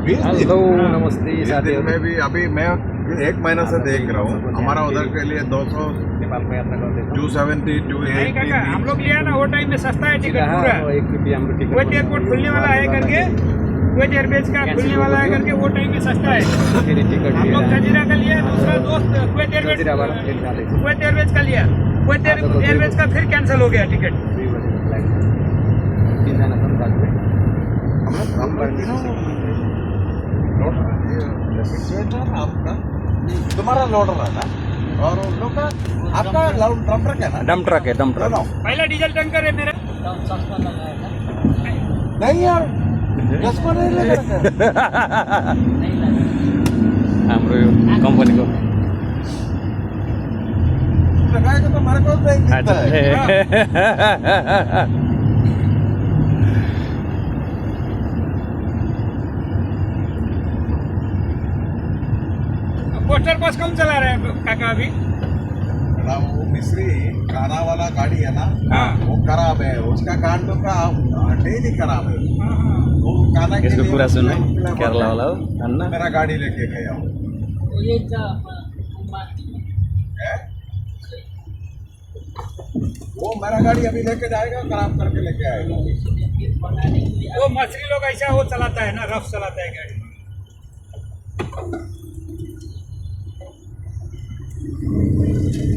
Hello नमस्ते साथियों। मैं भी अभी मैं 1 महीना से देख रहा हूँ। हमारा उधर के लिए 200 नेपाल में यात्रा करते 270 नहीं काका, हम लोग लिया ना वो टाइम में सस्ता है टिकट पूरा। एक रुपया हम टिकट कुवैत एयरपोर्ट खुलने वाला है करके, कुवैत एयरवेज का खुलने वाला है करके वो टाइम में सस्ता है। फिर टिकट हम लोग जजीरा का लिया, दूसरा दोस्त कुवैत जजीरा वाला फिर एयरवेज डाले कुवैत एयरवेज का लिया। कुवैत एयरवेज का फिर कैंसिल हो गया टिकट। 3 जना सब साथ में आपका तुम्हारा लोडर है ना, और उन लोग का आपका ड्रम ट्रक है ना? डम ट्रक है, डम ट्रक। पहला डीजल टैंकर है मेरा। नहीं यार, 10 को नहीं लगेगा। हाम्रो कंपनी को लगाएगा तो हमारे को नहीं दिखता है। पोस्टर बस कौन चला रहे हैं काका अभी? ना वो मिस्री खाना वाला गाड़ी है ना, हाँ। वो खराब है। उसका कांडों का डेली खराब है। वो खाना के इसको लिए पूरा सुनो, मतलब केरला वाला हो अन्ना। मेरा गाड़ी लेके गया हूँ। है? वो मेरा गाड़ी अभी लेके जाएगा, खराब करके लेके आएगा। वो मछली लोग ऐसा वो चलाता है ना, रफ चलाता है गाड़ी।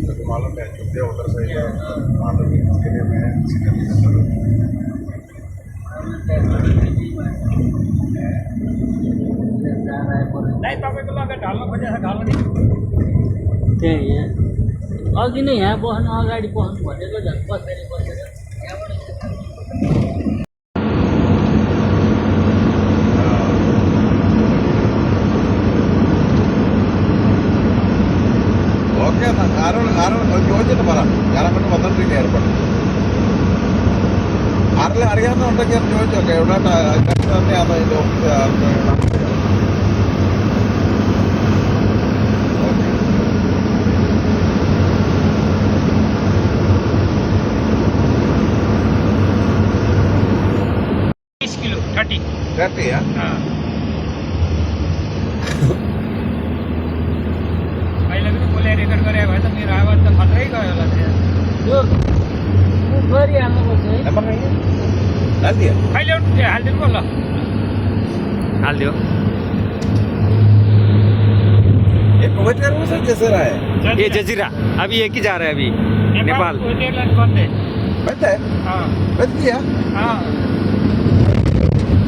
तो मालूम है चुपते उधर से ही मालूम है, इसके लिए मैं नहीं तपाईँको लगा ढाल्नु खोजेको छ, ढाल्नु नि। त्यही है अघि नै यहाँ बस्नु अगाडि बस्नु भनेको झन् पछाडि बसेर ಓಕೆ ಆರು ಯೋಜನೆ ಬರ ಯಾರನ್ನು വന്നിട്ടില്ല ഏർപ്പെടും ആരെല്ലാം അറിയാവുന്നുണ്ടെങ്കിൽ ചോദിച്ചോക്കെ എവിടെ തന്നെയാണ് അതിൻ്റെ ഓഫീസ്. किलो 30। കേട്ടിയാ हाँ। मैले पनि बोले रेकर्ड गरे भए त मेरो आवाज त खतरै गयो होला त। यो गरिहाल्नुपर्छ है नंबर नहीं है डाल दिया कहिले हालिदिनु ल। हाल दियो। ये कुवैत एयरवेज से कैसे रहा है? ये जजीरा अभी एक ही जा रहा है अभी नेपाल। कुवैत एयरलाइन बंद है। बंद है? हाँ बंद किया? हाँ,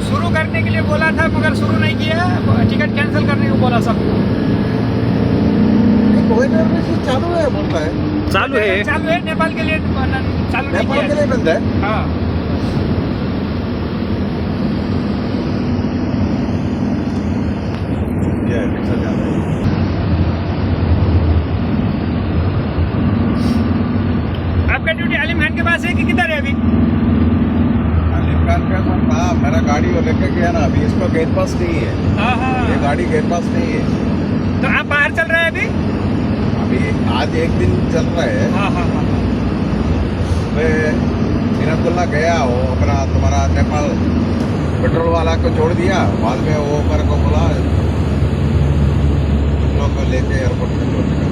शुरू करने के लिए बोला था मगर शुरू नहीं किया। टिकट कैंसिल करने को बोला सबको। ये कुवैत एयरवेज से चालू है बोलता है। चालू है। चालू है, नेपाल के लिए चालू नहीं नेपाल के किया। लिए बंद है। हाँ ये रिक्शा जा रहा है। आपका ड्यूटी आलिम खान के पास है कि किधर है अभी? आलिम खान का तो था, मेरा गाड़ी वो लेके गया ना, अभी इसको गेट पास नहीं है। हाँ हाँ। ये गाड़ी गेट पास नहीं है। तो आप बाहर चल रहे हैं अभी? अभी आज एक दिन चल रहा है। हाँ हाँ हाँ। मैं सिराजुल्ला गया हो अपना तुम्हारा नेपाल पेट्रोल वाला को छोड़ दिया। बाद में वो मेरे को बोला तुम लोग को लेके एयरपोर्ट में छोड़ दिया।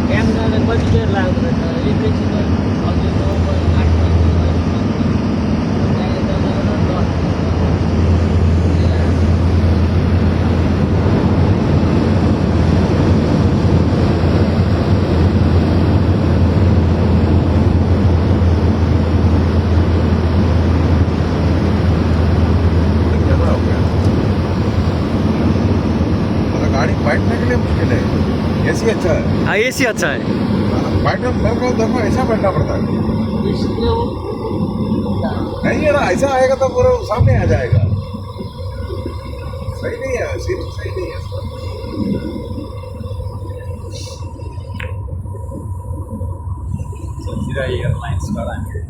क्यामेराले कति बेर लाग्दो रहेछ एकैछिन अघि 9 8 बैठने के लिए मुश्किल है। एसी अच्छा है। हाँ एसी अच्छा है। फाइटर मेरे को देखो ऐसा बैठना पड़ता है। इसलिए वो नहीं है ना, ऐसा आएगा तो पूरा सामने आ जाएगा। सही नहीं है, सीट सही नहीं है। जजीरा एयरलाइंस वाला है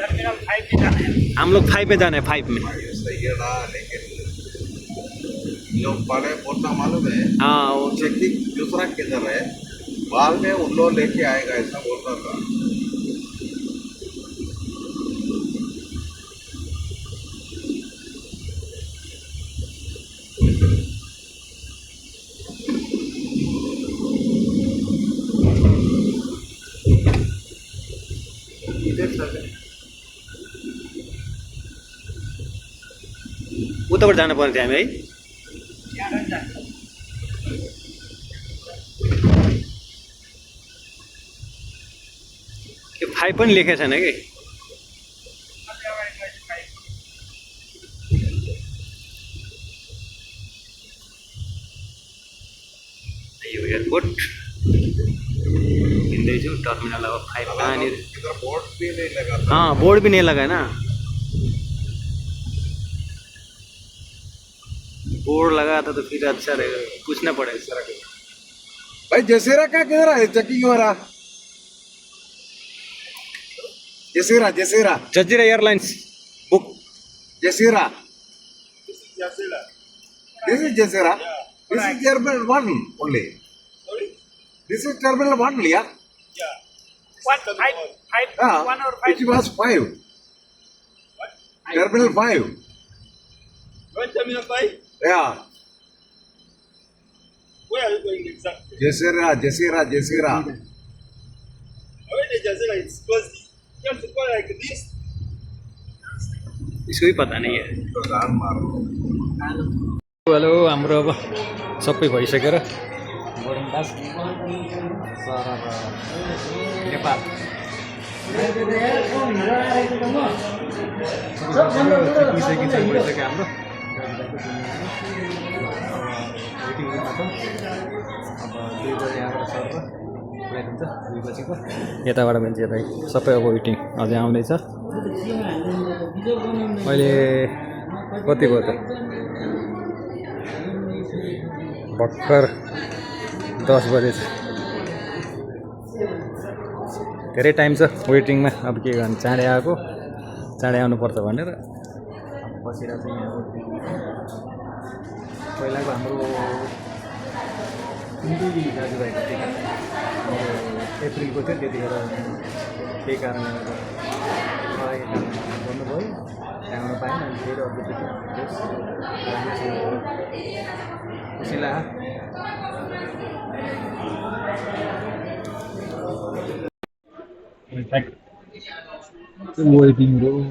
टर्मिनल 5 पे जाना है। हम लोग 5 में जाना है, 5 में। सही है ना, लेकिन लोग पहले बोलना मालूम है। हाँ वो चेकिंग दूसरा किधर है, बाद में उन लोग लेके आएगा, ऐसा बोलता था। उताबाट जानु पर्ने थियो हामी है। यहाँ रह जाए। त्यो 5 पनि लेखेको छैन कि। अभी अगाडि गएपछि 5। यो एयरपोर्ट हिँड्दैछु, टर्मिनल अब 5 कहाँनिर। इधर बोर्ड भी नहीं लगा था। हाँ बोर्ड भी नहीं लगा है ना, बोर्ड लगा था तो फिर अच्छा रहेगा, पूछना पड़ेगा इस तरह का। भाई जसीरा का किधर है चेकिंग वाला? Jazeera Jazeera Jazeera airlines book. Jazeera This is Jazeera. This is Terminal 1 only. This is Terminal 1 only, yeah? One, five, Yeah. 1 or 5. It was 5. Terminal 5. Terminal 5? Yeah. Where are you going exactly? Jazeera, Jazeera, Jazeera. Where the Jazeera is closed. You have to go like this. इसको भी पता नहीं है। प्रधान मारो। Hello, हाम्रो अब सबै भइसकेर boarding pass Nepal भइसक्यो हाम्रो। वेटिङ रुममा छौँ। अब 2 बजे यहाँबाट सरेर फ्लाइट हुन्छ 2 बजीको। यताबाट मान्छे यता सबै अब वेटिङ अझै आउँदैछ। अहिले कति भयो त? भर्खर 10 बजे छ। धेरै टाइम छ वेटिङमा। अब के गर्नु, चाँडै आएको, चाँडै आउनुपर्छ भनेर बसिरहेको छ यहाँ। पहिलाको हाम्रो हिन्दी दाजुभाइको टिकट अप्रिलको थियो, त्यतिखेर केही कारणले गर्दा भन्नुभयो, त्यहाँबाट पाएन। अनि फेरि अर्को खुसी लाग्यो। Waiting room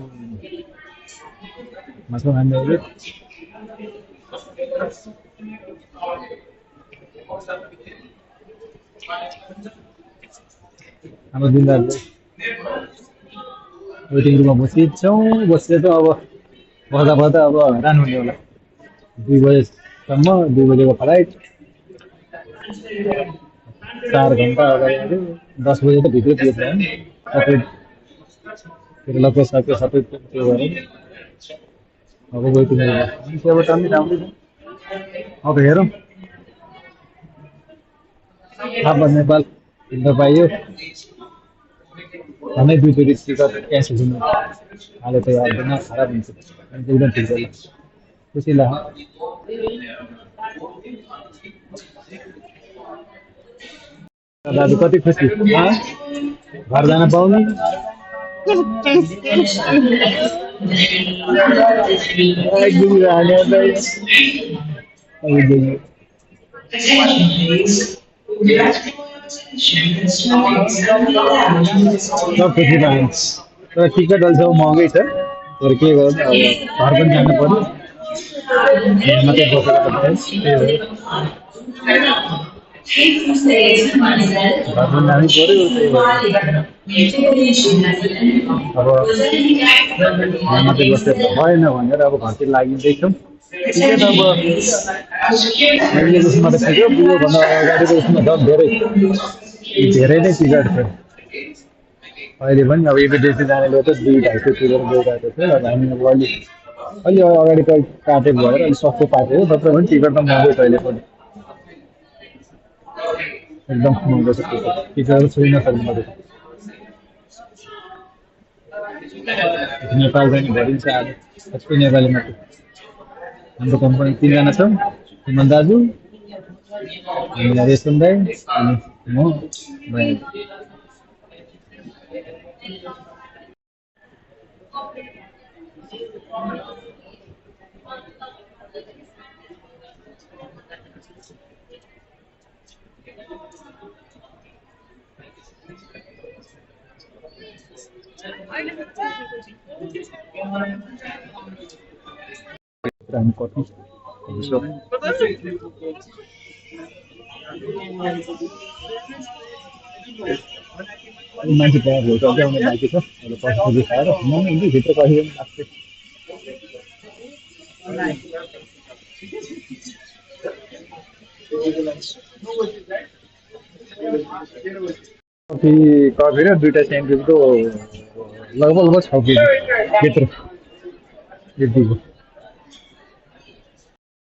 masuk ambil duit अब दिनदारले वेटिङ रुममा बसिन्छौँ। बसेर त अब बस्दा बस्दा अब हैरान हुने होला। 2 बजेसम्म, 2 बजेको फ्लाइट 4 घन्टा अगाडि आयो। 10 बजे त भित्रै पुगेछ हैन, सबै लगभग सबै त्यो गरेँ। अब वेटिङ रुममा त्यहाँबाट पनि राम्रो छ। अब हेरौँ अब नेपाल हिँड्न पाइयो। हमें 2 जोडी टिकट क्यान्सल हुनु हाले त आउँदैन, खराब हुन्छ। एकदम ठिक छ, खुसी लाग्यो। दाजु कति खुसी घर जान पाउने? सब खुसी पाइन्छ तर टिकट अहिलेसम्म महँगै छ तर के गर्नु अब घर पनि जानु पर्यो मात्रै बसेर त भएन त्यही हो घर पनि जानै पर्यो त्यही भएर अब यहाँ मात्रै बसेर त भएन भनेर अब घरतिर लागिँदैछौँ टिकट अब अहिले उसमा त ठिकै पुगोभन्दा अगाडिको उसमा झन् धेरै नै टिकट छ अहिले पनि अब एबिडेसी जानेले त 200-250 तिरेर गइरहेको थियो अब हामी अब अलि अगाडि काटेको भएर अलिक सस्तो पाएको हो तत्र पनि टिकट त महँगो छ अहिले पनि एकदम महँगो छ टिकट छुइन सक्नु पर्यो नेपाल जाने भरिन्छ आज सबै नेपाली मात्रै हाम्रो कम्पनी 3 जना छौँ सुमन दाजु रेशम दाइ अनि म भाइ हामी कति मान्छे तयार भएको अझै आउने बाँकी छ अहिले पछि खाएर हुन्छ भित्र कहिले पनि लाग्छ कफी र 2टा स्यान्डविचको लगभग 6 केजी भित्र यतिको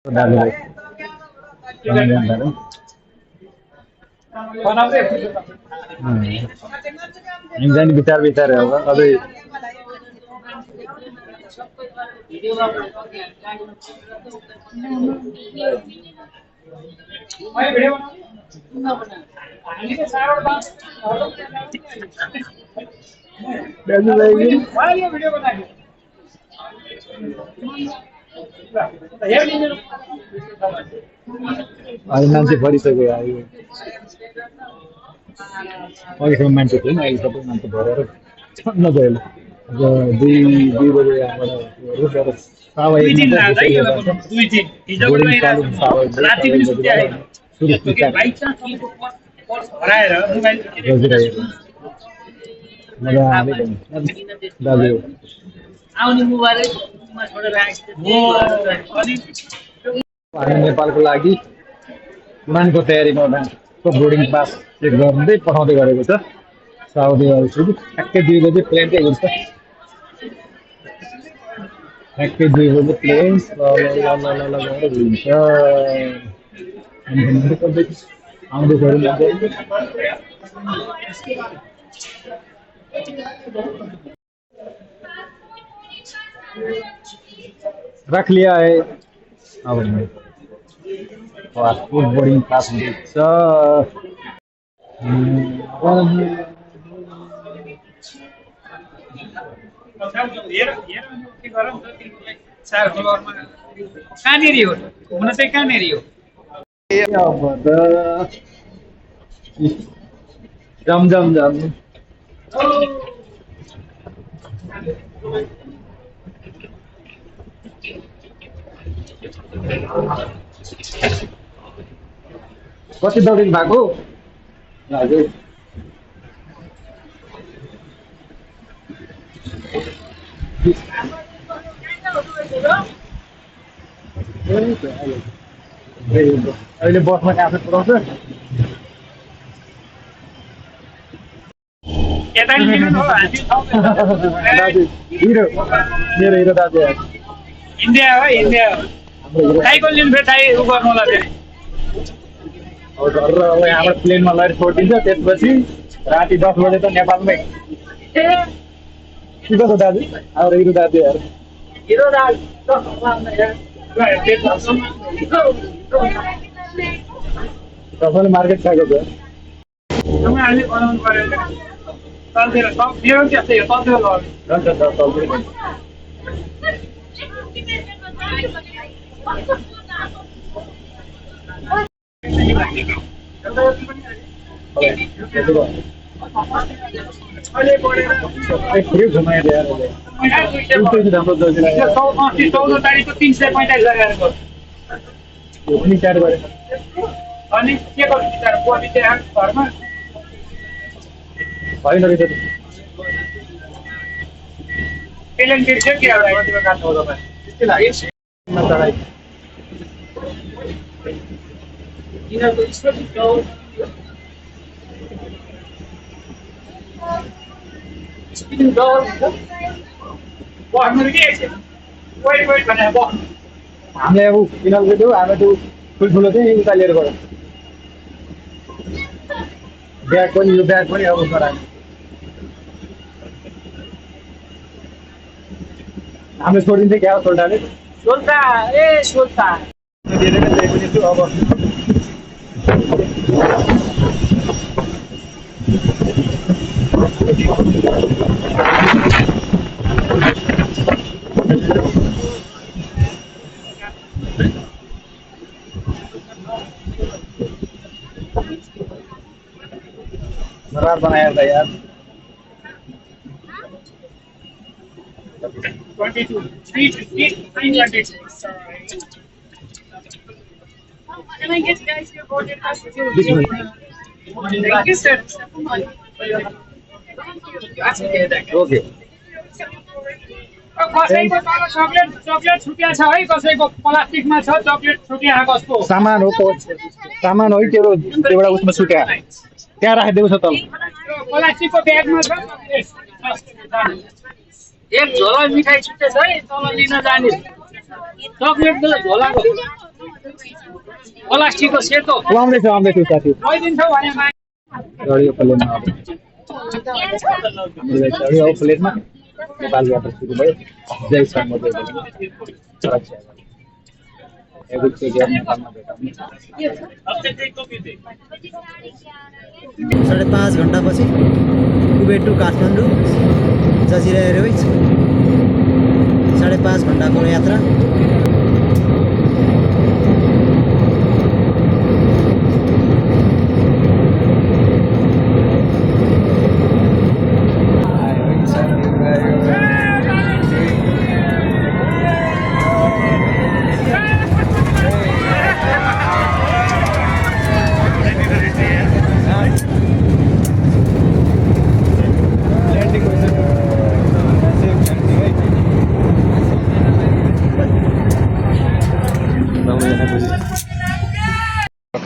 दाजुभाइ हामी जाने विचार अब अझै अहिले मान्छे भरिसक्यो अहिलेसम्म मान्छे थिएन अहिले सबै मान्छे भरेर छन्न गयो अब 2 बजे यहाँबाट 7 आउने मुबारक हामी नेपालको लागि उडानको तयारीमा उडानको बोर्डिङ पास चेक गर्दै पठाउँदै गरेको छ साउदी अरब ठ्याक्कै 2 बजे प्लेन चाहिँ हुन्छ ठ्याक्कै 2 बजे प्लेन हुन्छ आउँदैछहरू रख लिया है अब पासपोर्ट बोर्डिंग पास हुँदैछ कहाँनिर हो हुन चाहिँ कहाँनिर हो अब त जम कति दौडिनु भएको हजुर अहिले बसमा काफे पुऱ्याउँछ दाजु हिरो मेरो हिरो दाजु इन्डिया हो इन्डिया टाइको लिनु फेरि टाइ उ गर्नुलाई फेरि अब घर र अब यहाँबाट प्लेनमा लगेर छोडिदिन्छ त्यसपछि राति 10 बजे त नेपालमै के कसो दाजु हाम्रो हिरो दाजुहरू तपाईँले मार्केट खाएको छ हामीले बनाउनु पर्यो चल्थेर सब मेरो त्यस्तै हो चल्थेर घुमाएर ल्याएर राम्रो दर्जी लाग्यो 14 तारिखको 345 लगाएर गयो यो पनि स्टार्ट गरेँ अनि के गर्नु बिचारा बुवा बिचारा घरमा होइन रहेछ पेलेन बिर्स्यो कि अब त्यो काट्नु हो तपाईँ त्यस्तै लाग्यो यिनीहरूको स्टोरी गाउँ स्पिन गाउँ बस्नु के एकछिन वेट वेट भनेर बस्नु हामीले अब फिनालको थियो हामी त्यो ठुल्ठुलो चाहिँ उता लिएर गयो ब्याग पनि यो ब्याग पनि अब गरायो हामीले छोडिन्छ क्या सोल्टाले सोल्टा ए सोल्टा धेरै नै दिएको पनि छु अब मरार बनाया था यार 22 350 Can I get guys your boarding pass with you? This one. Thank you, sir. Okay कसैको तल चक्लेट छुट्या छ है कसैको प्लास्टिकमा छ चक्लेट छुट्या कस्तो सामान हो सामान हो कि त्यो एउटा उसमा सुट्या त्यहाँ राखिदिएको छ तल प्लास्टिकको ब्यागमा छ एक झोला मिठाई छुट्टेछ है तल लिन जाने चक्लेटको झोलाको प्लास्टिकको सेतो आउँदैछ साथी लैदिन्छौ भने यो प्लेनमा हाम्रो प्लेनमा नेपाल यात्रा सुरु भयो जय शर्मा नेपालमा साढे 5 घन्टापछि कुबेर टु काठमाडौँ जजिरा एयरवेज 5.5 घन्टाको यात्रा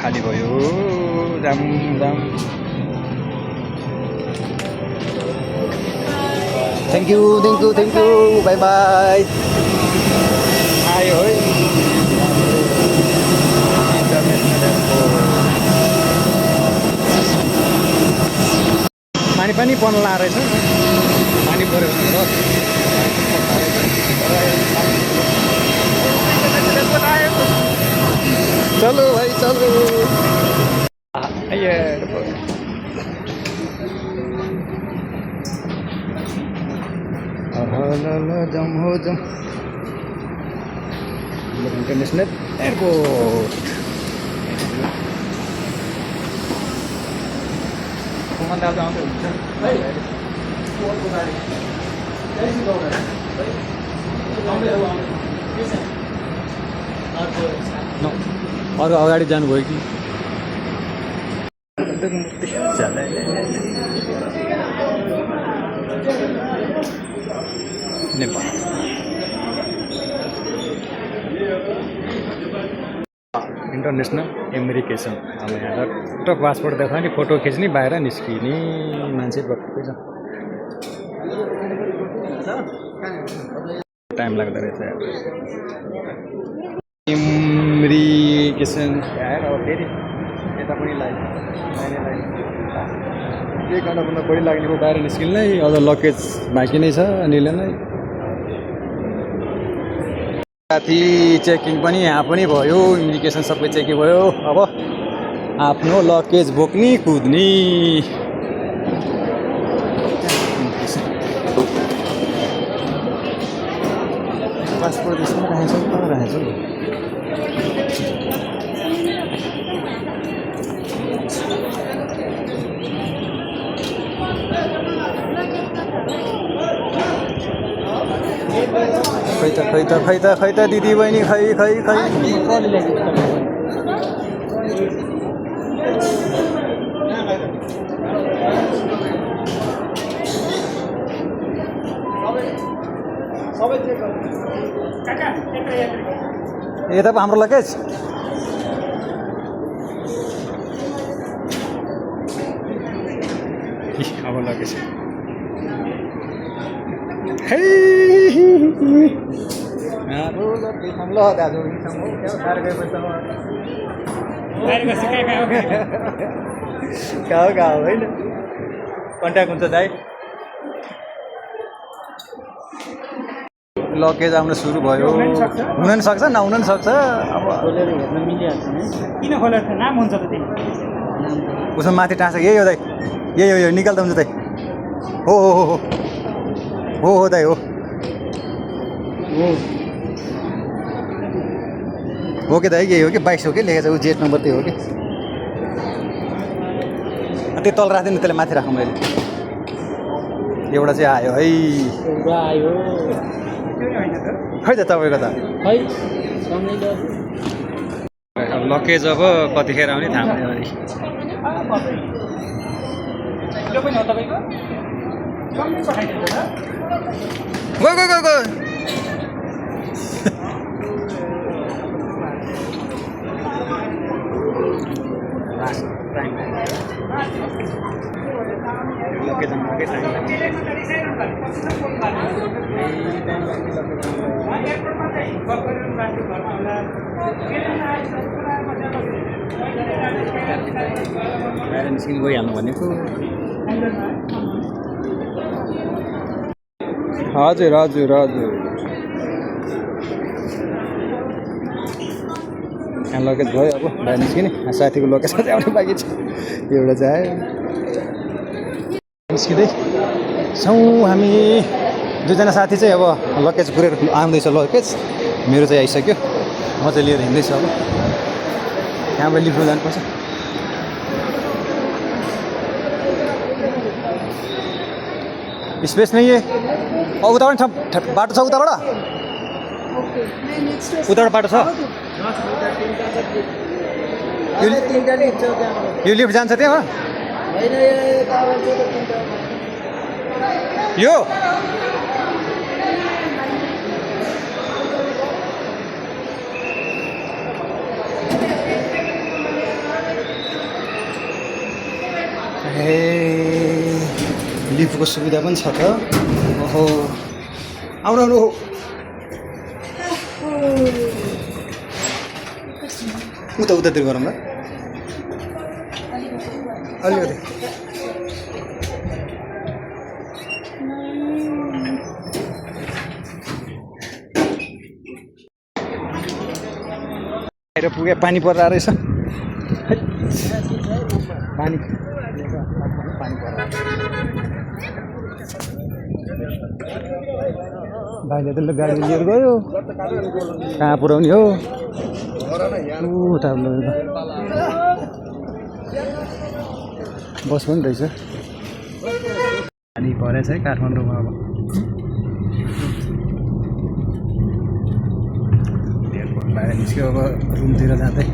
खाली भयो जाम जाम थ्याङ्क यू बाई बाई आयो है पानी पनि पर्न ला रहेछ पानी पऱ्यो चलो भाइ चलो जम हो जम इंटरनेशनल एयरपोर्ट अरू अगाडि जानुभयो कि नेपाल इन्टरनेसनल इमिग्रेसन अब यहाँ एउटा पासपोर्ट देखायो नि फोटो खिच्ने बाहिर निस्किने मान्छे बक्कै छ टाइम लाग्दो रहेछ इमिग्रेसन आएर अब फेरि यता पनि लाग्यो एक घन्टाभन्दा बढी लाग्ने हो बाहिर निस्किनलाई अझ लगेज बाँकी नै छ अनिले नै साथी चेकिङ पनि यहाँ पनि भयो इमिग्रेसन सबै चेकिङ भयो अब आफ्नो लगेज बोक्ने कुद्ने पासपोर्ट त्यसमा राखेको छ कहाँ राखेको छ खै त दिदी बहिनी खै काका यत्र यता पो हाम्रो लगेज अब लगेज ल दाजु बाहिर गएपछि कहाँ हो होइन कन्ट्याक्ट हुन्छ दाइ लगेज आउन सुरु भयो हुन नि सक्छ नहुन नि सक्छ अब खोलेर हेर्न मिलिहाल्छ नि किन खोलेर त नाम हुन्छ त त्यही उसमा माथि टाँस यही हो दाइ यही हो निकाल्दा हुन्छ दाइ हो दाइ हो कि दाइ यही हो कि 22 हो कि लेखेको छ ऊ जेट नम्बर त्यही हो कि त्यो तल राख्दैन त्यसले माथि राखौँ मैले एउटा चाहिँ आयो है एउटा आयो खै त तपाईँको त खै सँगै गयो अब लगेज अब कतिखेर आउने थाहा हुने यो पनि हो तपाईँको सँगै पठाइदिन्छ गयो बाहिर निस्किनु गइहाल्नु भनेको हजुर यहाँ लगेज भयो अब बाहिर निस्किने साथीको लगेज चाहिँ आउने बाँकी छ एउटा चाहिँ आयो निस्किँदै छौँ हामी दुईजना साथी चाहिँ अब लगेज पुरेर आउँदैछ लगेज मेरो चाहिँ आइसक्यो म चाहिँ लिएर हिँड्दैछु अब यहाँबाट लिफ्टमा जानुपर्छ स्पेस नहीं है और उताबाट बाटो छ उताबाट बाटो छ यो लिफ्ट जान्छ त्यहाँ यो लिफ्टको सुविधा पनि छ त ओहो आउनु उतातिर गरौँ ल अलिकति बाहिर पुगे पानी पर्दा रहेछ पानी भाइले त गाडी लिएर गयो कहाँ पुऱ्याउने हो बस पनि रहेछ पानी परेछ है काठमाडौँमा अब बाहिर निस्क्यो अब रुमतिर जाँदै